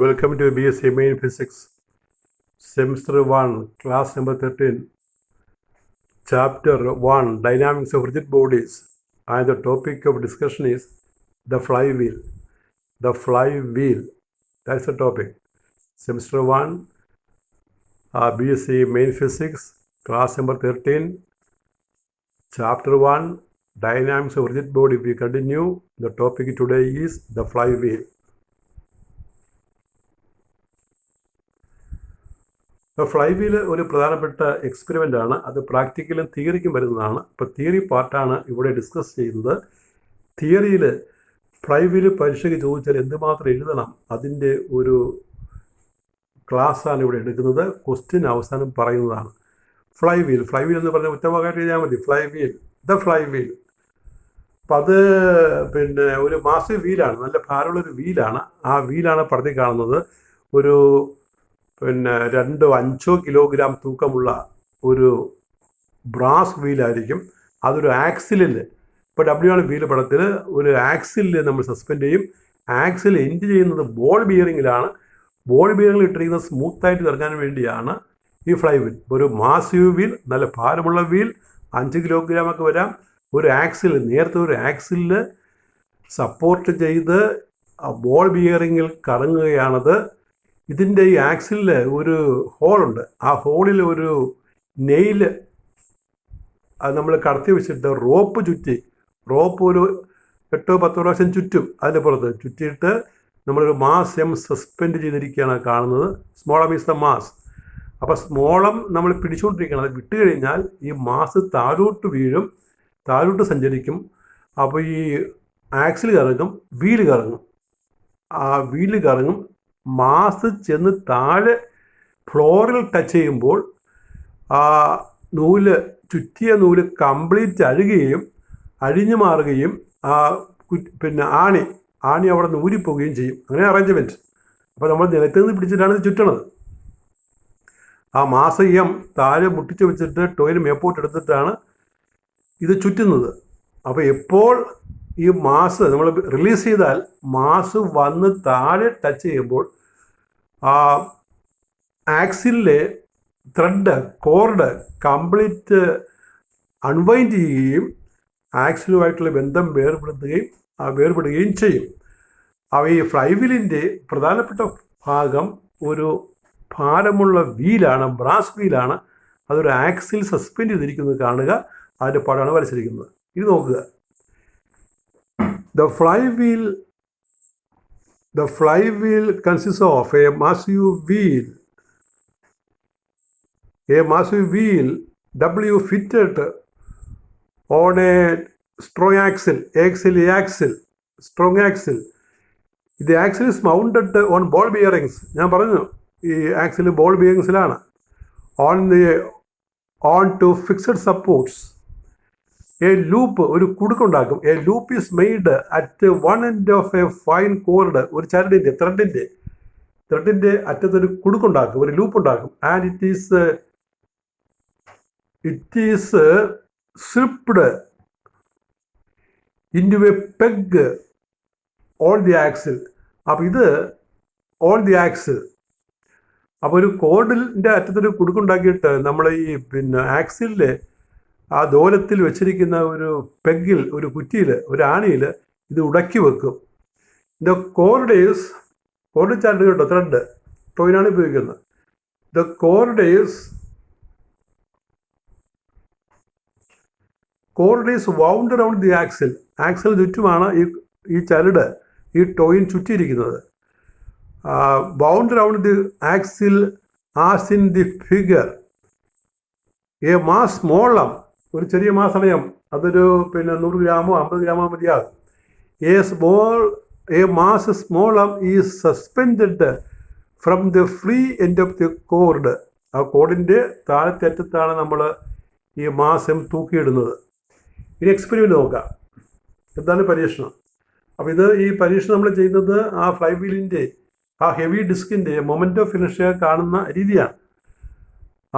Welcome to BSc Main Physics, Semester 1, Class number 13, Chapter 1, Dynamics of Rigid Bodies. And the topic of discussion is the flywheel. The flywheel, that's the topic. Semester 1, BSc Main Physics, Class number 13, Chapter 1, Dynamics of Rigid Body. We continue. The topic today is the flywheel. Flywheel ഒരു പ്രധാനപ്പെട്ട experiment ആണ്. അത് പ്രാക്ടിക്കലും തിയറിക്കും വരുന്നതാണ്. ഇപ്പോൾ theory പാർട്ടാണ് ഇവിടെ discuss ചെയ്യുന്നത്. തിയറിയിൽ ഫ്ലൈവീൽ പരീക്ഷയ്ക്ക് ചോദിച്ചാൽ എന്തുമാത്രം എഴുതണം അതിൻ്റെ ഒരു ക്ലാസ്സാണ് ഇവിടെ എടുക്കുന്നത്. ക്വസ്റ്റ്യൻ അവസാനം പറയുന്നതാണ്. ഫ്ലൈവീൽ എന്ന് പറഞ്ഞ ഒറ്റവാക്കായിട്ട് എഴുതിയാൽ മതി. The flywheel. അപ്പം അത് ഒരു മാസീവ് വീലാണ്, നല്ല ഭാരമുള്ളൊരു വീലാണ്. ആ വീലാണ് പടത്തിൽ കാണുന്നത്. ഒരു 2-5 കിലോഗ്രാം തൂക്കമുള്ള ഒരു ബ്രാസ് വീലായിരിക്കും. അതൊരു ആക്സിലിൽ, ഇപ്പോൾ ആണ് വീല് പടത്തിൽ, ഒരു ആക്സിലിൽ നമ്മൾ സസ്പെൻഡ് ചെയ്യും. ആക്സിൽ എൻഡ് ചെയ്യുന്നത് ബോൾ ബിയറിങ്ങിലാണ്. ബോൾ ബിയറിങ്ങിൽ ഇട്ടിരിക്കുന്നത് സ്മൂത്തായിട്ട് ഇറങ്ങാൻ വേണ്ടിയാണ് ഈ ഫ്ലൈ വീൽ. ഒരു മാസീവ് വീൽ, നല്ല ഭാരമുള്ള വീൽ, 5 കിലോഗ്രാം ഒക്കെ വരാം. ഒരു ആക്സിൽ, നേരത്തെ ഒരു ആക്സിലിൽ സപ്പോർട്ട് ചെയ്ത് ബോൾ ബിയറിങ്ങിൽ കറങ്ങുകയാണത്. ഇതിൻ്റെ ഈ ആക്സിലിൽ ഒരു ഹോളുണ്ട്. ആ ഹോളിൽ ഒരു നെയില് അത് നമ്മൾ കടത്തി വെച്ചിട്ട് റോപ്പ് ചുറ്റി, റോപ്പ് ഒരു 8-10 പ്രാവശ്യം ചുറ്റും. അതിൻ്റെ പുറത്ത് ചുറ്റിയിട്ട് നമ്മളൊരു മാസ് എം സസ്പെൻഡ് ചെയ്തിരിക്കുകയാണ് കാണുന്നത്. സ്മോളം ഈസ് ദ മാസ്. അപ്പോൾ സ്മോളം നമ്മൾ പിടിച്ചുകൊണ്ടിരിക്കണം. അത് വിട്ട് കഴിഞ്ഞാൽ ഈ മാസ് താഴോട്ട് വീഴും, താഴോട്ട് സഞ്ചരിക്കും. അപ്പോൾ ഈ ആക്സിൽ കറങ്ങും, വീല് കറങ്ങും. ആ വീല് കറങ്ങും, മാസ് ചെന്ന് താഴെ ഫ്ലോറിൽ ടച്ച് ചെയ്യുമ്പോൾ ആ ചുറ്റിയ നൂല് കംപ്ലീറ്റ് അഴിഞ്ഞു മാറുകയും ആണി അവിടെ നിന്ന് ഊരിപ്പോവുകയും ചെയ്യും. അങ്ങനെ അറേഞ്ച്മെൻറ്റ്. അപ്പോൾ നമ്മൾ നിലത്ത് നിന്ന് പിടിച്ചിട്ടാണ് ഇത് ചുറ്റണത്. ആ മാസ് എം താഴെ മുട്ടിച്ച് വെച്ചിട്ട് ടോയിന് മേപ്പോട്ട് എടുത്തിട്ടാണ് ഇത് ചുറ്റുന്നത്. അപ്പോൾ എപ്പോൾ ഈ മാസ് നമ്മൾ റിലീസ് ചെയ്താൽ മാസ് വന്ന് താഴെ ടച്ച് ചെയ്യുമ്പോൾ ആ ആക്സിലിലെ കോർഡ് കംപ്ലീറ്റ് അൺവൈൻഡ് ചെയ്യുകയും ആക്സിലുമായിട്ടുള്ള ബന്ധം വേർപെടുകയും ചെയ്യും. അപ്പോൾ ഈ ഫ്ലൈവീലിൻ്റെ പ്രധാനപ്പെട്ട ഭാഗം ഒരു ഭാരമുള്ള വീലാണ്, ബ്രാസ് വീലാണ്. അതൊരു ആക്സിൽ സസ്പെൻഡ് ചെയ്തിരിക്കുന്നത് കാണുക. അതിൻ്റെ പടമാണ് വരച്ചിരിക്കുന്നത്. ഇത് നോക്കുക. The flywheel consists of a massive wheel W fitted on a strong axle. The axle is mounted on ball bearings. ഞാൻ പറഞ്ഞു ഈ ആക്സിൽ ബോൾ ബിയറിങ്സിലാണ്. on to fixed supports. A loop, ഒരു കുടുക്കുണ്ടാക്കും. A loop is made at one end of a fine cord. ഒരു ചരടിൻ്റെ ത്രെഡിൻ്റെ അറ്റത്തൊരു കുടുക്കുണ്ടാക്കും, ഒരു loop ഉണ്ടാക്കും. And it is slipped into a peg on the axle. അപ്പോൾ ഇത് on the axle. അപ്പോൾ ഒരു കോർഡിൻ്റെ അറ്റത്തൊരു കുടുക്കുണ്ടാക്കിയിട്ട് നമ്മൾ ഈ ആക്സിലിൽ ആ ദോലത്തിൽ വെച്ചിരിക്കുന്ന ഒരു പെഗിൽ, ഒരു കുറ്റിയിൽ, ഒരു ആണിയിൽ ഇത് ഉടക്കി വെക്കും. ദ കോർഡ് ചാർട്ട് കേട്ടോ, ത്രെഡ് ടോയിനാണ് ഉപയോഗിക്കുന്നത്. The cord is wound around the axle ചുറ്റുമാണ് ഈ ചരട്, ഈ ടോയിൻ ചുറ്റിയിരിക്കുന്നത്. Wound around the axle as in the figure. A mass small m, ഒരു ചെറിയ മാസമയം, അതൊരു 100 ഗ്രാമോ 50 ഗ്രാമോ മതിയാകും. A mass small m is suspended from the free end of the cord. ആ കോർഡിൻ്റെ താഴത്തെ അറ്റത്താണ് നമ്മൾ ഈ മാസം തൂക്കിയിടുന്നത്. ഇനി എക്സ്പെരിമെൻ്റ് നോക്കാം. എന്താണ് പരീക്ഷണം? അപ്പോൾ ഈ പരീക്ഷണം നമ്മൾ ചെയ്യുന്നത് ആ ഫ്ലൈവീലിൻ്റെ ആ ഹെവി ഡിസ്കിൻ്റെ മൊമെൻ്റ് ഓഫ് ഇനർഷ്യ കാണുന്ന രീതിയാണ്.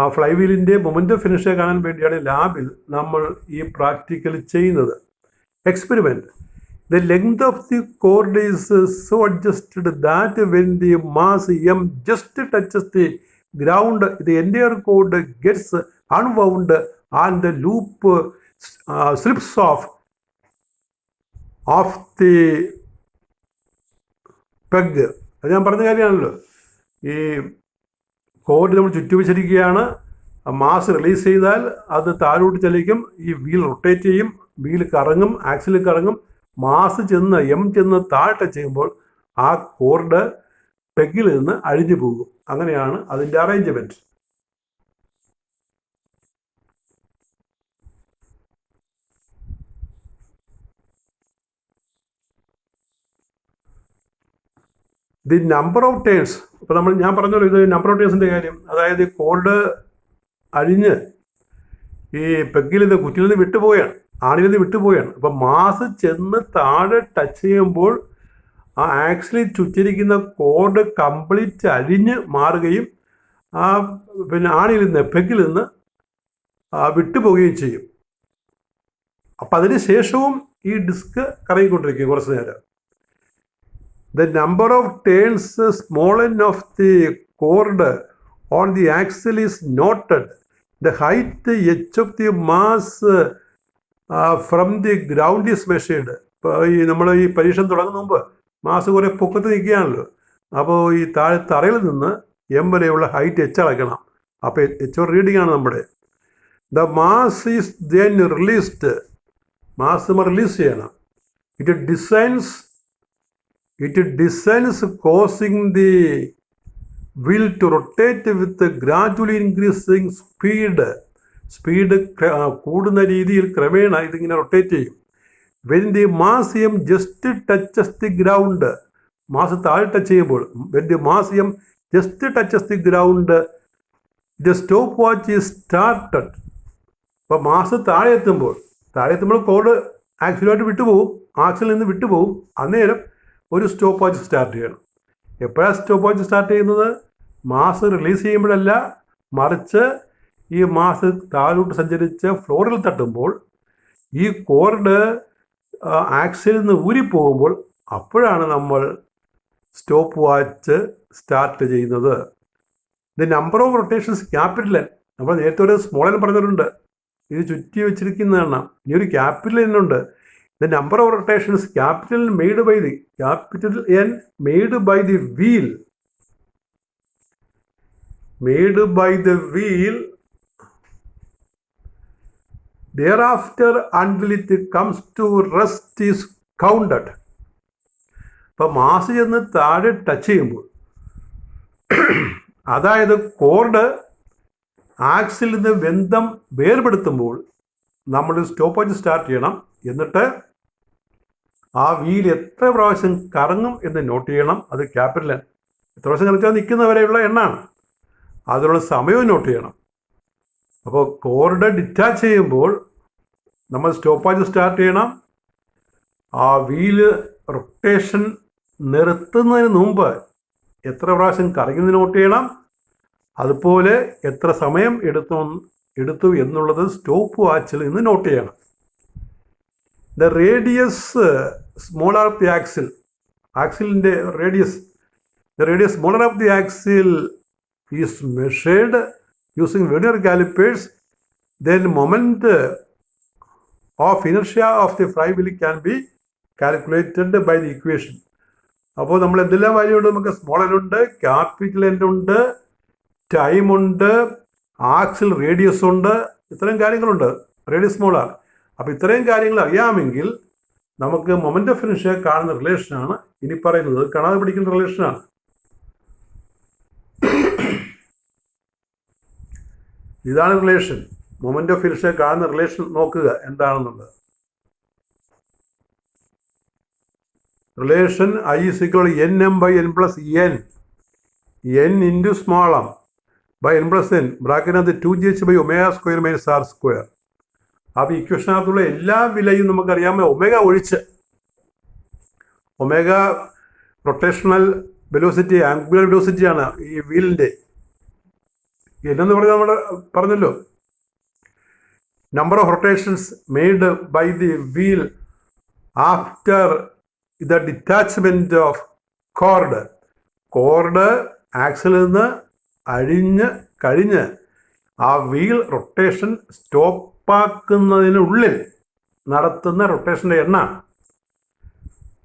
ആ ഫ്ലൈവീലിൻ്റെ മൊമെൻ്റ് ഓഫ് ഇനർഷ്യ കാണാൻ വേണ്ടിയാണ് ലാബിൽ നമ്മൾ ഈ പ്രാക്ടിക്കൽ ചെയ്യുന്നത്. Experiment. The length of the cord is so adjusted that when the mass m just touches the ground, the entire cord gets unwound and the loop slips off the peg. അത് ഞാൻ പറഞ്ഞ കാര്യമാണല്ലോ. ഈ code നമ്മൾ ചുറ്റുവച്ചിരിക്കുകയാണ്. Mass release ചെയ്താൽ അത് താഴോട്ട് ചലിക്കും, ഈ വീൽ റൊട്ടേറ്റ് ചെയ്യും, വീൽ കറങ്ങും, ആക്സിൽ കറങ്ങും. മാസ് ചെന്ന് താഴെ ചെയ്യുമ്പോൾ ആ കോർഡ് പെഗിൽ നിന്ന് അഴിഞ്ഞു പോകും. അങ്ങനെയാണ് അതിൻ്റെ arrangement. The number of turns, ഇപ്പോൾ ഞാൻ പറഞ്ഞല്ലോ ഇത് നമ്പർ ഓഫ് ടേൺസിൻ്റെ കാര്യം. അതായത് കോർഡ് അഴിഞ്ഞ് ഈ പെഗിൽ നിന്ന് കുറ്റിയിൽ നിന്ന് വിട്ടുപോവുകയാണ്, ആണിൽ നിന്ന് വിട്ടുപോവുകയാണ്. അപ്പം മാസ് ചെന്ന് താഴെ ടച്ച് ചെയ്യുമ്പോൾ ആ ആക്സിൽ ചുറ്റിരിക്കുന്ന കോർഡ് കംപ്ലീറ്റ് അഴിഞ്ഞ് മാറുകയും പിന്നെ ആണിൽ നിന്ന് പെഗിൽ നിന്ന് വിട്ടുപോവുകയും ചെയ്യും. അപ്പം അതിന് ശേഷവും ഈ ഡിസ്ക് കറങ്ങിക്കൊണ്ടിരിക്കും കുറച്ച് നേരം. The number of turns small end of the cord on the axle is noted. The height h of the mass from the ground is measured. ഇപ്പോൾ നമ്മൾ ഈ പരീക്ഷ തുടങ്ങുന്ന മുമ്പ് മാസ് കുറേ പൊക്കത്ത് നിൽക്കുകയാണല്ലോ. അപ്പോൾ ഈ തറയിൽ നിന്ന് എം വരെയുള്ള ഹൈറ്റ് എച്ച് അളക്കണം. അപ്പോൾ എച്ച് റീഡിംഗ് ആണ് നമ്മുടെ. The mass is then released. Mass നമ്മൾ റിലീസ് ചെയ്യണം. It descends causing the wheel to rotate with gradually increasing speed. Speed കൂടുന്ന രീതിയിൽ ക്രമേണ ഇതിങ്ങനെ റൊട്ടേറ്റ് ചെയ്യും. When the mass m just touches the ground, mass താഴെ ടച്ച് ചെയ്യുമ്പോൾ, when the mass m just touches the ground, the stopwatch is started. അപ്പോൾ mass താഴെ എത്തുമ്പോൾ കോഡ് ആക്സിലുമായിട്ട് വിട്ടുപോകും, ആക്സിൽ നിന്ന് വിട്ടുപോകും. അന്നേരം ഒരു സ്റ്റോപ്പ് വാച്ച് സ്റ്റാർട്ട് ചെയ്യണം. എപ്പോഴാണ് സ്റ്റോപ്പ് വാച്ച് സ്റ്റാർട്ട് ചെയ്യുന്നത്? മാസ് റിലീസ് ചെയ്യുമ്പോഴല്ല, മറിച്ച് ഈ മാസ് താഴോട്ട് സഞ്ചരിച്ച് ഫ്ലോറിൽ തട്ടുമ്പോൾ ഈ കോർഡ് ആക്സിൽ നിന്ന് ഊരിപ്പോകുമ്പോൾ അപ്പോഴാണ് നമ്മൾ സ്റ്റോപ്പ് വാച്ച് സ്റ്റാർട്ട് ചെയ്യുന്നത്. The number of rotations capital N. നമ്മൾ നേരത്തെ ഒരു സ്മോൾ എൻ പറഞ്ഞിട്ടുണ്ട്, ഇത് ചുറ്റി വെച്ചിരിക്കുന്നതാണ്. ഇനി ഒരു ക്യാപിറ്റൽ എൻ ഉണ്ട്. The number of rotations capital N made by the wheel thereafter until it comes to rest is counted. ഇപ്പോൾ മാസ് ചെന്ന് താഴെ ടച്ച് ചെയ്യുമ്പോൾ, അതായത് കോർഡ് ആക്സിൽ നിന്ന് ബന്ധം വേർപെടുത്തുമ്പോൾ നമ്മൾ സ്റ്റോപ്പ് വാച്ച് സ്റ്റാർട്ട് ചെയ്യണം. എന്നിട്ട് ആ വീൽ എത്ര പ്രാവശ്യം കറങ്ങും എന്ന് നോട്ട് ചെയ്യണം. അത് ക്യാപിറ്റൽ എൻ. എത്ര പ്രാവശ്യം കറച്ചാൽ നിൽക്കുന്നവരെയുള്ള എണ്ണാണ്. അതിനുള്ള സമയവും നോട്ട് ചെയ്യണം. അപ്പോൾ കോർഡ് ഡിറ്റാച്ച് ചെയ്യുമ്പോൾ നമ്മൾ സ്റ്റോപ്പ് വാച്ച് സ്റ്റാർട്ട് ചെയ്യണം. ആ വീല് റൊട്ടേഷൻ നിർത്തുന്നതിന് മുമ്പ് എത്ര പ്രാവശ്യം കറങ്ങുന്നത് നോട്ട് ചെയ്യണം. അതുപോലെ എത്ര സമയം എടുത്തു എന്നുള്ളത് സ്റ്റോപ്പ് വാച്ചിൽ നിന്ന് നോട്ട് ചെയ്യണം. The radius smaller of the axle, axle-ന്റെ the radius smaller of the axle is measured using vernier calipers. Then moment of inertia of the flywheel can be calculated by the equation. അപ്പോൾ നമ്മൾ എന്തെല്ലാം value ഉണ്ട്? നമുക്ക് small N ഉണ്ട്, capital N ഉണ്ട്, time ഉണ്ട്, axle radius ഉണ്ട്, ഇത്രയും കാര്യങ്ങളുണ്ട്. Radius smaller. അപ്പോൾ ഇത്രയും കാര്യങ്ങൾ അറിയാമെങ്കിൽ നമുക്ക് മൊമെൻ്റ് ഓഫ് ഇനർഷ്യ കാണുന്ന റിലേഷനാണ് ഇനി പറയുന്നത്. കാണാതെ പഠിക്കുന്ന റിലേഷനാണ്. ഇതാണ് റിലേഷൻ. മൊമെൻ്റ് ഓഫ് ഇനർഷ്യ കാണുന്ന റിലേഷൻ നോക്കുക എന്താണെന്നുള്ളത്. Relation I is equal to nm by n plus n into small m by n plus n ബ്രാക്കറ്റിനകത്ത് 2gh by omega square minus r square. അപ്പോൾ ഇക്വേഷനകത്തുള്ള എല്ലാ വിലയും നമുക്കറിയാമോ, ഒമേഗ ഒഴിച്ച്. ഒമേഗ റൊട്ടേഷണൽ വെലോസിറ്റി, ആംഗുലർ വെലോസിറ്റിയാണ് ഈ വീലിൻ്റെ. എന്നു പറഞ്ഞാൽ നമ്മൾ പറഞ്ഞല്ലോ, number of rotations made by the wheel after the detachment of cord ആക്സിലിൽ നിന്ന് കഴിഞ്ഞ് ആ വീൽ റൊട്ടേഷൻ സ്റ്റോപ്പാക്കുന്നതിനുള്ളിൽ നടത്തുന്ന റൊട്ടേഷൻ്റെ എണ്ണ.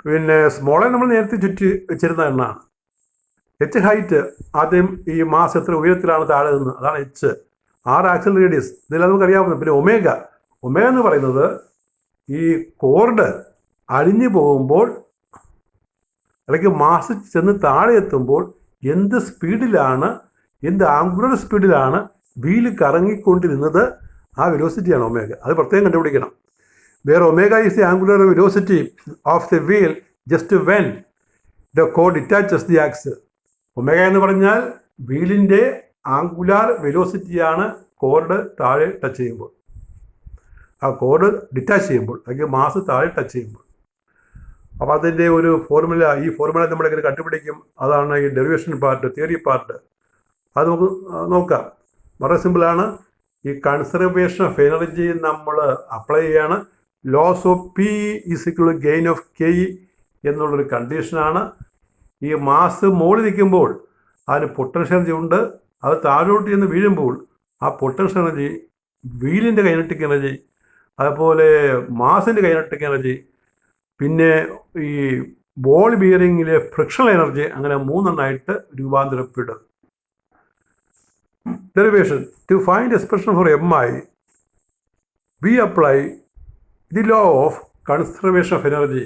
പിന്നെ സ്മോളെ നമ്മൾ നേരത്തെ ചുറ്റി വെച്ചിരുന്ന എണ്ണ. എച്ച് ഹൈറ്റ്, ആദ്യം ഈ മാസ് എത്ര ഉയരത്തിലാണ് താഴെ നിന്ന്, അതാണ് എച്ച്. 6 ആക്സിൽ റേഡിയസ്, ഇതെല്ലാം നമുക്കറിയാവുന്നത്. പിന്നെ ഒമേഗ എന്ന് പറയുന്നത് ഈ കോർഡ് അഴിഞ്ഞു പോകുമ്പോൾ അല്ലെങ്കിൽ മാസ് ചെന്ന് താഴെ എത്തുമ്പോൾ എന്ത് ആംഗുലർ സ്പീഡിലാണ് വീല് കറങ്ങിക്കൊണ്ടിരുന്നത്, ആ വെലോസിറ്റിയാണ് ഒമേഗ. അത് പ്രത്യേകം കണ്ടുപിടിക്കണം. Where omega is the angular velocity of the wheel just when the cord detaches the axle. Omega എന്ന് പറഞ്ഞാൽ വീലിൻ്റെ ആംഗുലാർ വെലോസിറ്റിയാണ് കോർഡ് താഴെ ടച്ച് ചെയ്യുമ്പോൾ, ആ കോർഡ് ഡിറ്റാച്ച് ചെയ്യുമ്പോൾ അല്ലെങ്കിൽ മാസ് താഴെ ടച്ച് ചെയ്യുമ്പോൾ. അപ്പോൾ അതിൻ്റെ ഒരു ഫോർമുല, ഈ ഫോർമുല നമ്മളെങ്ങനെ കണ്ടുപിടിക്കും, അതാണ് ഈ ഡെറിവേഷൻ പാർട്ട്, തിയറി പാർട്ട്. അത് നമുക്ക് നോക്കാം. വളരെ സിമ്പിളാണ്. ഈ കൺസർവേഷൻ ഓഫ് എനർജി നമ്മൾ അപ്ലൈ ചെയ്യാണ്. Loss of P is equal to gain of K എന്നുള്ളൊരു കണ്ടീഷനാണ്. ഈ മാസ് മുകളിൽ നിൽക്കുമ്പോൾ അതിന് പൊട്ടൻഷ്യൽ എനർജി ഉണ്ട്. അത് താഴോട്ട് ചെന്ന് വീഴുമ്പോൾ ആ പൊട്ടൻഷ്യൽ എനർജി, വീലിൻ്റെ കൈനറ്റിക് എനർജി, അതുപോലെ മാസിൻ്റെ കൈനറ്റിക് എനർജി, പിന്നെ ഈ ബോൾ ബിയറിങ്ങിലെ ഫ്രിക്ഷണൽ എനർജി, അങ്ങനെ 3 എണ്ണമായിട്ട് രൂപാന്തരപ്പെടും. Derivation. To find expression for mi, we apply the law of conservation of energy.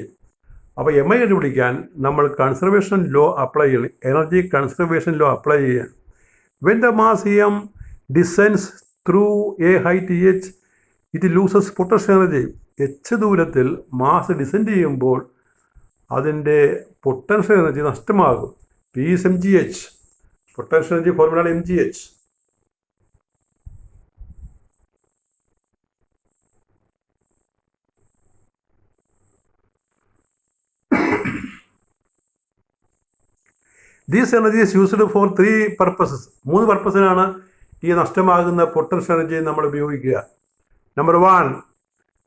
അപ്പോൾ എം ഐ കണ്ടുപിടിക്കാൻ നമ്മൾ കൺസർവേഷൻ ലോ അപ്ലൈ ചെയ്യണം, എനർജി കൺസർവേഷൻ ലോ അപ്ലൈ ചെയ്യാൻ. When the mass M descends through a height H, it loses potential energy. H ദൂരത്തിൽ mass descend ചെയ്യുമ്പോൾ അതിൻ്റെ potential energy നഷ്ടമാകും. P is M G H. Potential energy ഫോർമുലയാണ് M G H. These energy is used for 3 purposes. 3 പർപ്പസിനാണ് ഈ നഷ്ടമാകുന്ന potential energy നമ്മൾ ഉപയോഗിക്കുക. Number 1,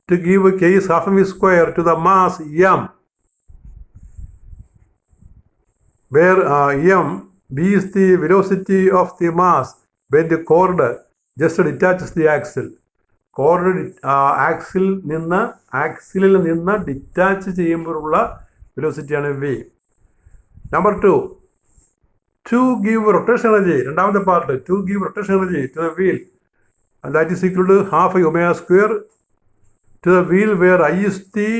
to give k is half m square to the mass m, where m b is the velocity of the mass when the cord just detaches the axle. Cord ആക്സിലിൽ നിന്ന് detach ചെയ്യുമ്പോഴുള്ള വെലോസിറ്റിയാണ് v. Number 2, to give rotation energy, രണ്ടാമത്തെ part, to give rotation energy to the wheel, and that is equal to half omega square to the wheel, where I is the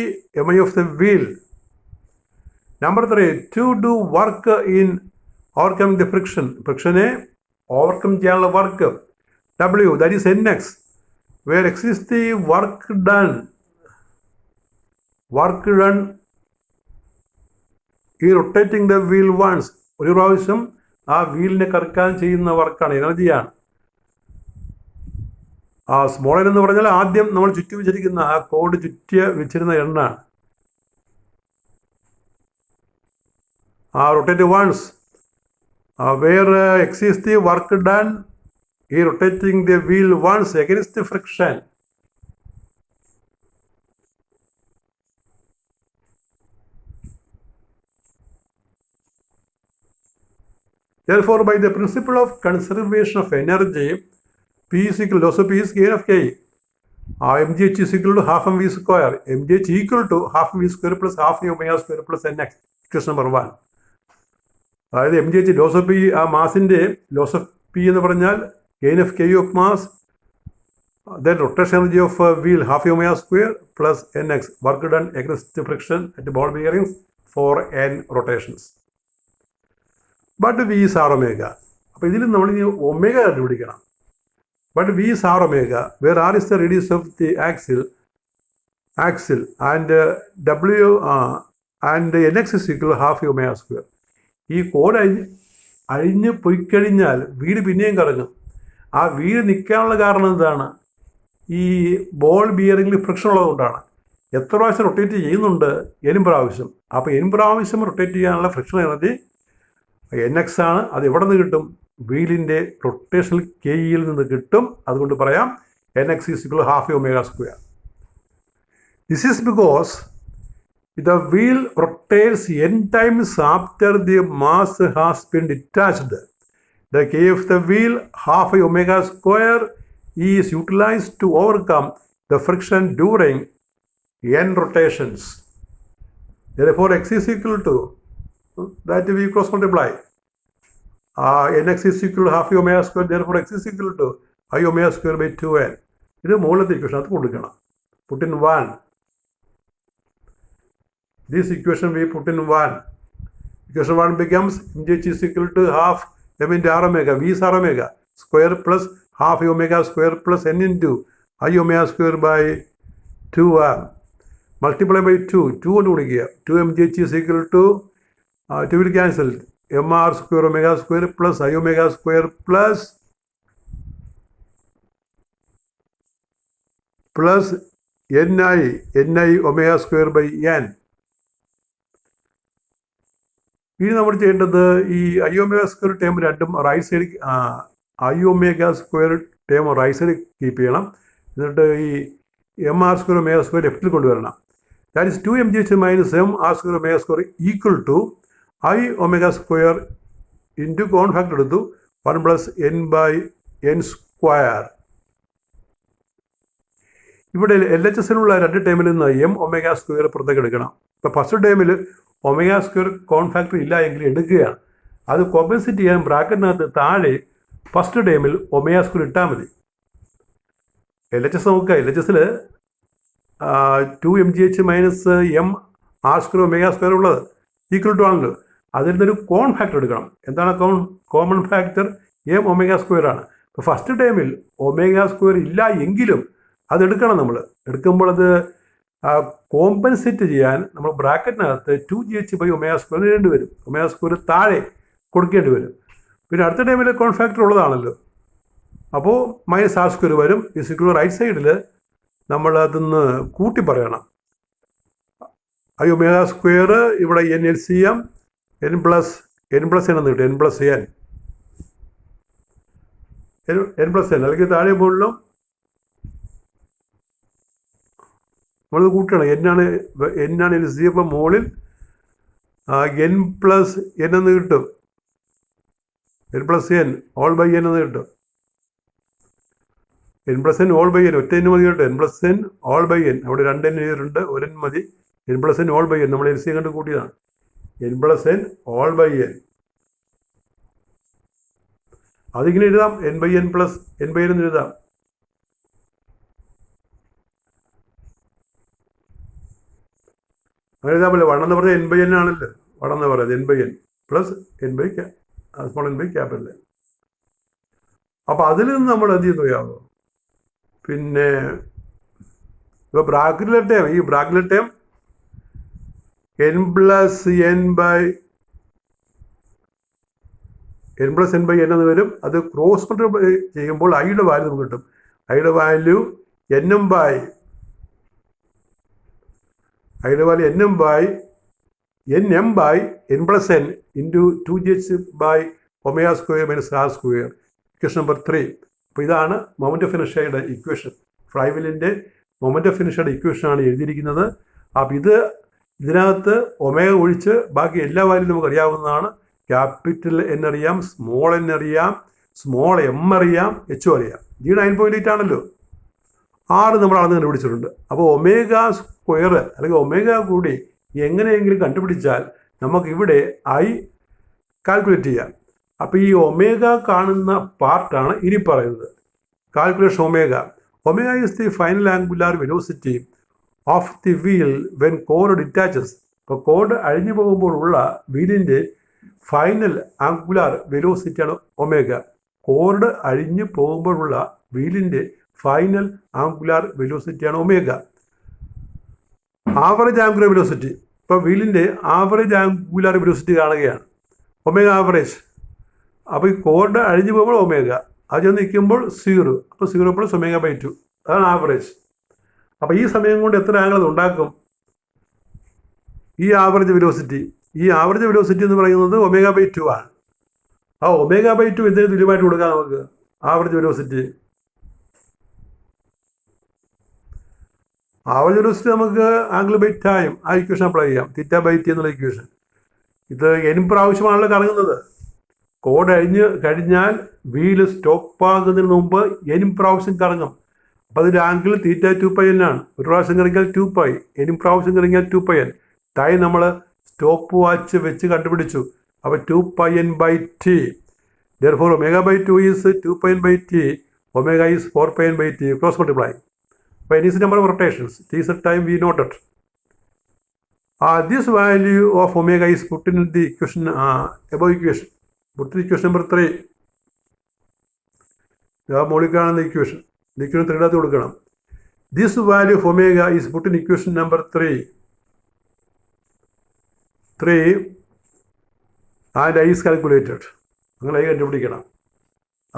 mi of the wheel. Number 3, to do work in overcoming the frictionനെ overcome ചെയ്യാനുള്ള work, w, that is nx, where x is the work done in rotating the wheel once. ഒരു പ്രാവശ്യം ആ വീലിനെ കറക്കാൻ ചെയ്യുന്ന വർക്കാണ്, എനർജിയാണ്. ആ സ്മോൾ എൻ എന്ന് പറഞ്ഞാൽ ആദ്യം നമ്മൾ ചുറ്റി വെച്ചിരിക്കുന്ന ആ കോഡ് വെച്ചിരുന്ന എണ്ണാണ്. ആ rotate once, where X is the work done ഈ rotating the wheel once against friction. Therefore, by the principle of conservation of energy, P is equal to loss of P is gain of K. Mgh is equal to half mv square. Mgh equal to half mv square plus half omega square plus nx. Equation number 1. അതായത് mgh loss of P, ആ മാസിൻ്റെ loss of P എന്ന് പറഞ്ഞാൽ gain of K of mass, then rotation energy of wheel half omega square plus nx, work done against friction at ball bearings for n rotations. But V is R omega. അപ്പോൾ ഇതിൽ നമ്മൾ ഇനി omega കണ്ടുപിടിക്കണം. But V is R omega, where R is the radius of the axle and w and nx is equal half omega square. ഈ cord അഴിഞ്ഞ് പോയിക്കഴിഞ്ഞാൽ വീട് പിന്നെയും കറങ്ങും. ആ വീട് നിൽക്കാനുള്ള കാരണം എന്താണ്? ഈ ബോൾ ബിയറിംഗിൽ ഫ്രിക്ഷൻ ഉള്ളതുകൊണ്ടാണ്. എത്ര പ്രാവശ്യം റൊട്ടേറ്റ് ചെയ്യുന്നുണ്ട്? n പ്രാവശ്യം. അപ്പോൾ n പ്രാവശ്യം റൊട്ടേറ്റ് ചെയ്യാനുള്ള ഫ്രിക്ഷൻ എനർജി nx ആണ്. അത് എവിടെ നിന്ന് കിട്ടും? വീലിൻ്റെ റൊട്ടേഷണൽ കെയിൽ നിന്ന് കിട്ടും. അതുകൊണ്ട് പറയാം nx is equal half omega square. This is because The wheel rotates n times after the mass has been detached. The K of the wheel, half omega square, is utilized to overcome the friction during n rotations. Therefore, x is equal to, that we cross multiply. Nx is equal to half omega square, therefore x is equal to I omega square by 2n. ഇത് മുകളിലത്തെ equation അത് കൊടുക്കണം. Put in 1. This equation we put in 1. Equation 1 becomes mgh is equal to half m into r omega, v is r omega, square plus half omega square plus n into I omega square by 2r. Multiply by 2. 2 കൊണ്ട് കൊടുക്കുക. 2 mgh is equal to 2 will cancel. mr square omega square plus I omega square plus ni omega square by n. ഇനി നമ്മൾ ചെയ്യേണ്ടത് ഈ I omega square term രണ്ടും right side I omega square term right side keep ചെയ്യണം. എന്നിട്ട് ഈ M R square omega square ലെഫ്റ്റിൽ കൊണ്ടുവരണം. That is 2 mgh minus M R square omega square equal to I omega square into common factor എടുത്തു 1 plus n by n square. ഇവിടെ L H എസിലുള്ള രണ്ട് ടേമിൽ നിന്ന് എം ഒമേഗ സ്ക്വയർ പുറത്തേക്ക് എടുക്കണം. ഇപ്പോൾ ഫസ്റ്റ് ടേമിൽ ഒമേഗ സ്ക്വയർ കോൺ ഫാക്ടർ ഇല്ല എങ്കിൽ എടുക്കുകയാണ്. അത് കോമ്പൻസേറ്റ് ചെയ്യാൻ ബ്രാക്കറ്റിനകത്ത് താഴെ ഫസ്റ്റ് ടേമിൽ ഒമേഗ സ്ക്വയർ ഇട്ടാൽ മതി. എൽ എച്ച് എസ് നോക്കുക. എൽ എച്ച് എസിൽ 2 mgh minus M R square omega square ഉള്ളത് ഈക്വൽ ടു ആണല്ലോ. അതിൽ നിന്നൊരു കോൺ ഫാക്ടർ എടുക്കണം. എന്താണ് common factor? M omega square ആണ്. ഇപ്പോൾ ഫസ്റ്റ് ടേമിൽ ഒമേഗ സ്ക്വയർ ഇല്ല എങ്കിലും അതെടുക്കണം. നമ്മൾ എടുക്കുമ്പോൾ അത് കോമ്പൻസേറ്റ് ചെയ്യാൻ നമ്മൾ ബ്രാക്കറ്റിനകത്ത് 2gh ബൈ ഒമേഗ സ്ക്വയർ ഇടേണ്ടി വരും. ഒമേഗ സ്ക്വയർ താഴെ കൊടുക്കേണ്ടി വരും. പിന്നെ അടുത്ത ടൈമിൽ കോൺ ഫാക്ടർ ഉള്ളതാണല്ലോ. അപ്പോൾ മൈനസ് ആർ സ്ക്വയർ വരും. ഈ സിക്വർ റൈറ്റ് സൈഡിൽ നമ്മൾ അതിന്ന് കൂട്ടി പറയണം. ഐ ഒമേഗ സ്ക്വയർ ഇവിടെ N L C M n plus n എന്ന് കിട്ടും. n പ്ലസ് n അല്ലെങ്കിൽ താഴെ മുകളിലും നമ്മളത് കൂട്ടണം. എന്നാണ് എൽ സി അപ്പം മുകളിൽ n പ്ലസ് n എന്ന് കിട്ടും. n plus n whole by n എന്ന് കിട്ടും. n plus n whole by n ഒറ്റ n മതി കേട്ടോ. n plus n whole by n അവിടെ 2 n എഴുതിയിട്ടുണ്ട്. 1 n മതി. n plus n whole by n നമ്മൾ എൽ സി കണ്ട് കൂട്ടിയതാണ്. n plus n whole by n അതിങ്ങനെ എഴുതാം. n by n plus n by n എന്ന് എഴുതാം. അങ്ങനെ എഴുതാൻ പറ്റില്ല. 1 എന്ന് പറഞ്ഞാൽ n ബൈ n ആണല്ലോ. 1 എന്ന് പറയുന്നത് n by n plus n by small n by capital. അപ്പോൾ അതിൽ നിന്ന് നമ്മൾ എന്ത് ചെയ്യുന്നു അറിയാമോ? പിന്നെ ഇപ്പോൾ ബ്രാക്കറ്റിലെ ടേം, ഈ ബ്രാക്കറ്റിലെ term n plus n by n എന്ന് വരും. അത് ക്രോസ് മൾട്ടിപ്ലൈ ചെയ്യുമ്പോൾ ഐയുടെ വാല്യൂ നമുക്ക് കിട്ടും. ഐയുടെ value nm by nm by n plus n into 2gh by omega square minus R square. Equation number 3. അപ്പോൾ ഇതാണ് മൊമെൻ്റ് ഓഫ് ഇനർഷ്യയുടെ ഇക്വേഷൻ. ഫ്ലൈവീലിൻ്റെ മൊമെൻ്റ് ഓഫ് ഇനർഷ്യയുടെ ഇക്വേഷനാണ് എഴുതിയിരിക്കുന്നത്. അപ്പോൾ ഇതിനകത്ത് ഒമേഗ ഒഴിച്ച് ബാക്കി എല്ലാ വാല്യൂ നമുക്ക് അറിയാവുന്നതാണ്. ക്യാപിറ്റൽ n അറിയാം, സ്മോൾ n അറിയാം, സ്മോൾ m അറിയാം, എച്ചും അറിയാം. ജി 9.8 ആണല്ലോ. 6 നമ്മൾ അളന്ന് കണ്ടുപിടിച്ചിട്ടുണ്ട്. അപ്പോൾ ഒമേഗ സ്ക്വയർ അല്ലെങ്കിൽ ഒമേഗ കൂടി എങ്ങനെയെങ്കിലും കണ്ടുപിടിച്ചാൽ നമുക്ക് ഇവിടെ ഐ കാൽക്കുലേറ്റ് ചെയ്യാം. അപ്പോൾ ഈ ഒമേഗ കാണുന്ന പാർട്ടാണ് ഇനി പറയുന്നത്. Calculation omega. Omega is the final angular velocity of the wheel when cord detaches. അപ്പോൾ കോഡ് അഴിഞ്ഞു പോകുമ്പോഴുള്ള വീലിൻ്റെ ഫൈനൽ ആംഗുലാർ വെലോസിറ്റിയാണ് ഒമേഗ. കോഡ് അഴിഞ്ഞു പോകുമ്പോഴുള്ള വീലിൻ്റെ ഫൈനൽ ആംഗുലാർ വെലോസിറ്റിയാണ് ഒമേഗ. ആവറേജ് ആംഗുലാർ വെലോസിറ്റി, ഇപ്പോൾ വീലിൻ്റെ ആവറേജ് ആംഗുലാർ വെലോസിറ്റി കാണുകയാണ്. Omega average. അപ്പോൾ ഈ കോഡ് അഴിഞ്ഞു പോകുമ്പോൾ ഒമേഗ, അത് ചെന്ന് നിൽക്കുമ്പോൾ 0. അപ്പോൾ 0 പ്ലസ് ഒമേഗ ബൈ 2 അതാണ് ആവറേജ്. അപ്പോൾ ഈ സമയം കൊണ്ട് എത്ര ആംഗിൾ അത് ഉണ്ടാക്കും? ഈ ആവറേജ് വെലോസിറ്റി എന്ന് പറയുന്നത് ഒമേഗ ബൈ 2 ആണ്. ആ ഒമേഗ ബൈ 2 എന്തിനു തുല്യമായിട്ട് കൊടുക്കാം നമുക്ക്? ആവറേജ് വെലോസിറ്റി ആവറേജ് വെലോസിറ്റി നമുക്ക് ആംഗിൾ ബൈ ടൈം ആ ഇക്വേഷൻ അപ്ലൈ ചെയ്യാം. θ/t എന്നുള്ള ഇക്വേഷൻ. ഇത് n പ്രാവശ്യമാണല്ലോ കറങ്ങുന്നത്. കോഡ് കഴിഞ്ഞാൽ വീല് സ്റ്റോപ്പ് ആകുന്നതിന് മുമ്പ് n പ്രാവശ്യം കറങ്ങും. അപ്പോൾ അതിൻ്റെ ആംഗിൾ θ2πn ആണ്. ഒരു പ്രാവശ്യം കറങ്ങിയാൽ 2π, n പ്രാവശ്യം കറങ്ങിയാൽ 2πn. ടൈം നമ്മൾ സ്റ്റോപ്പ് വാച്ച് വെച്ച് കണ്ടുപിടിച്ചു. അപ്പോൾ 2πn/t. Therefore ω/2 is 2πn/t. Omega is 4πn/t. Cross multiply. N is the number of rotations. T is the time we noted. This value of omega is put in the equation, above equation. Put in equation number 3. The equation. The equation 3. This value of omega is put in equation number 3. 3 and I is calculated. അങ്ങനെ I കണ്ടുപിടിക്കണം.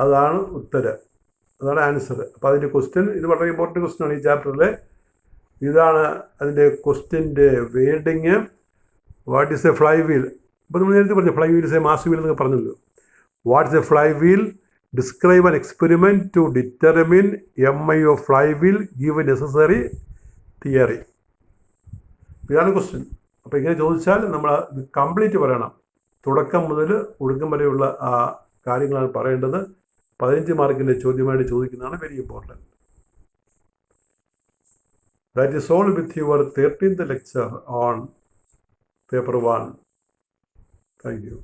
അതാണ് ഉത്തരം, അതാണ് answer. അപ്പോൾ അതിൻ്റെ question, ഇത് വളരെ important question ആണ് ഈ ചാപ്റ്ററിൽ. ഇതാണ് അതിൻ്റെ ക്വസ്റ്റ്യൻ്റെ wording. What is a flywheel? ഇപ്പോൾ നമ്മൾ നേരത്തെ പറഞ്ഞു flywheel is a mass wheel എന്നൊക്കെ പറഞ്ഞല്ലോ. What is a flywheel? Describe an experiment to determine MI of flywheel, give necessary theory. ഇതാണ് ക്വസ്റ്റ്യൻ. അപ്പോൾ ഇങ്ങനെ ചോദിച്ചാൽ നമ്മൾ ഇത് കംപ്ലീറ്റ് പറയണം. തുടക്കം മുതൽ ഒടുക്കം വരെയുള്ള ആ കാര്യങ്ങളാണ് പറയേണ്ടത്. 15 മാർക്കിൻ്റെ ചോദ്യമായിട്ട് ചോദിക്കുന്നതാണ്. Very important. That is all with your 13th lecture on paper 1. Thank you.